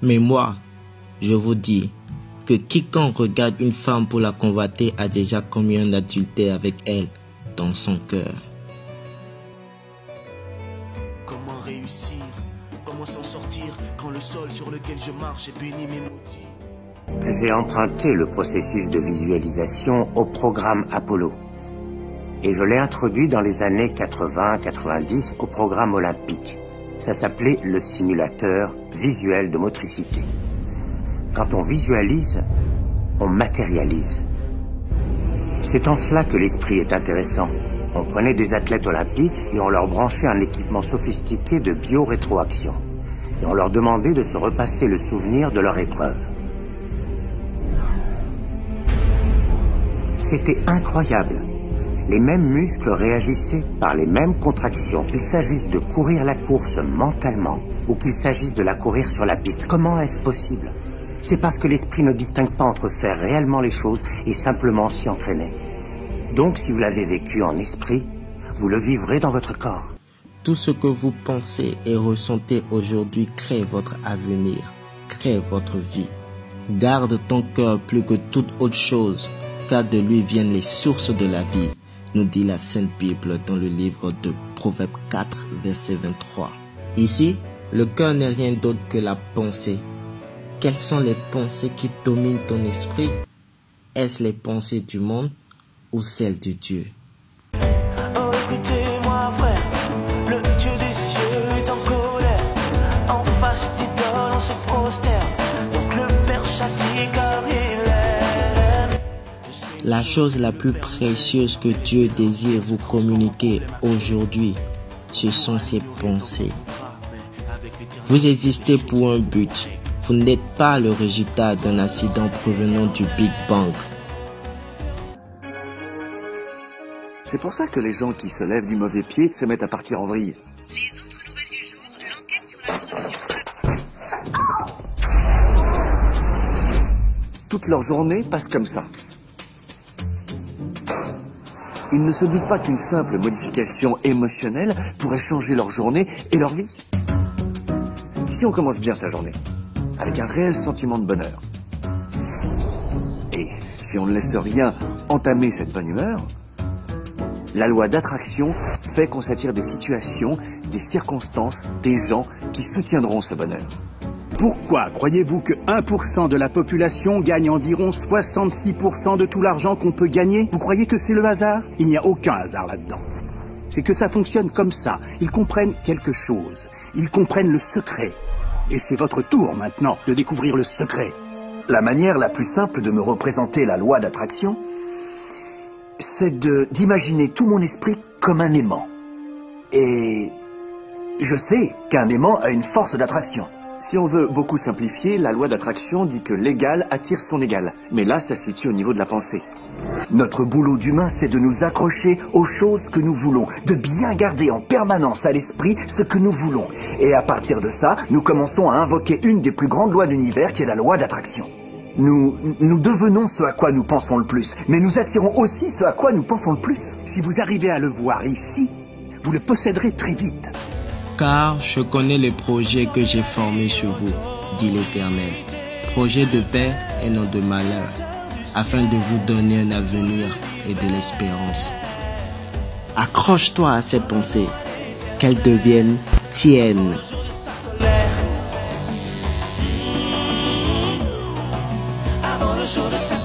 Mais moi, je vous dis que quiconque regarde une femme pour la convoiter a déjà commis un adultère avec elle dans son cœur. Comment réussir? Comment s'en sortir quand le sol sur lequel je marche est béni mais maudit? J'ai emprunté le processus de visualisation au programme Apollo. Et je l'ai introduit dans les années 80-90 au programme olympique. Ça s'appelait le simulateur visuel de motricité. Quand on visualise, on matérialise. C'est en cela que l'esprit est intéressant. On prenait des athlètes olympiques et on leur branchait un équipement sophistiqué de biorétroaction. Et on leur demandait de se repasser le souvenir de leur épreuve. C'était incroyable. Les mêmes muscles réagissaient par les mêmes contractions, qu'il s'agisse de courir la course mentalement ou qu'il s'agisse de la courir sur la piste. Comment est-ce possible? C'est parce que l'esprit ne distingue pas entre faire réellement les choses et simplement s'y entraîner. Donc, si vous l'avez vécu en esprit, vous le vivrez dans votre corps. Tout ce que vous pensez et ressentez aujourd'hui crée votre avenir, crée votre vie. Garde ton cœur plus que toute autre chose, car de lui viennent les sources de la vie, nous dit la Sainte Bible dans le livre de Proverbes 4, verset 23. Ici, le cœur n'est rien d'autre que la pensée. Quelles sont les pensées qui dominent ton esprit? Est-ce les pensées du monde ou celles de Dieu? Oh, écoutez-moi, frère, le Dieu des cieux est en colère. En face d'idole, on se prosterne. Donc le Père châtie car il aime. La chose la plus précieuse que Dieu désire vous communiquer aujourd'hui, ce sont ses pensées. Vous existez pour un but. Vous n'êtes pas le résultat d'un accident provenant du Big Bang. C'est pour ça que les gens qui se lèvent du mauvais pied se mettent à partir en vrille. Les autres nouvelles du jour, l'enquête sur la corruption. Toute leur journée passe comme ça. Ils ne se doutent pas qu'une simple modification émotionnelle pourrait changer leur journée et leur vie. Si on commence bien sa journée, avec un réel sentiment de bonheur, et si on ne laisse rien entamer cette bonne humeur, la loi d'attraction fait qu'on s'attire des situations, des circonstances, des gens qui soutiendront ce bonheur. Pourquoi croyez-vous que 1% de la population gagne environ 66% de tout l'argent qu'on peut gagner? Vous croyez que c'est le hasard? Il n'y a aucun hasard là-dedans. C'est que ça fonctionne comme ça. Ils comprennent quelque chose. Ils comprennent le secret. Et c'est votre tour maintenant de découvrir le secret. La manière la plus simple de me représenter la loi d'attraction, c'est d'imaginer tout mon esprit comme un aimant. Et je sais qu'un aimant a une force d'attraction. Si on veut beaucoup simplifier, la loi d'attraction dit que l'égal attire son égal. Mais là, ça se situe au niveau de la pensée. Notre boulot d'humain, c'est de nous accrocher aux choses que nous voulons, de bien garder en permanence à l'esprit ce que nous voulons. Et à partir de ça, nous commençons à invoquer une des plus grandes lois de l'univers, qui est la loi d'attraction. Nous devenons ce à quoi nous pensons le plus, mais nous attirons aussi ce à quoi nous pensons le plus. Si vous arrivez à le voir ici, vous le posséderez très vite. Car je connais les projets que j'ai formés sur vous, dit l'Éternel. Projets de paix et non de malheur, afin de vous donner un avenir et de l'espérance. Accroche-toi à ces pensées, qu'elles deviennent tiennes. Avant le jour de sa